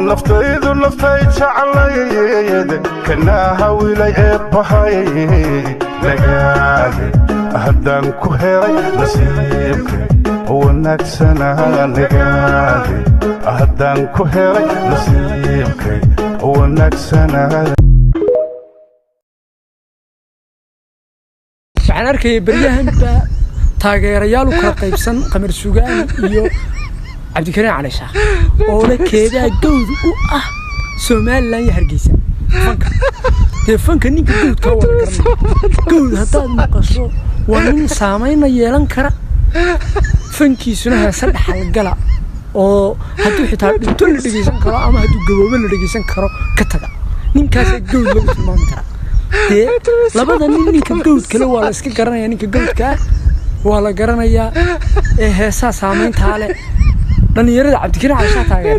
نفتيد شعليد كنا هاويلي بهاي نقالي هدان كهري نصيبك هو نكسنا نقالي هدان كهري نصيبك هو نكسنا waxaan arkay baryahanba taageerayaal u kala qaybsan qamar sugaan iyo cabdikariin cali shaah oo la keedaa gowd u ah Soomaaliland iyo Hargeysa fanka ninka gowdka wada garanay gowd hadaad maqasho waa nin saameyn yeelan kara fankiisuna heesa dhaxal gala oo hadduu xitaa dhinto la dhageysan karo ama hadduu gaboobo la dhageysan karo ka taga ninkaas gowd lagu tilmaami kara labada ninka gowd kale waa la iska garanaya ninka gowdka waa la garanaya heesaa saameynta leh dhalinyarada cabdikariin cali shaah taageer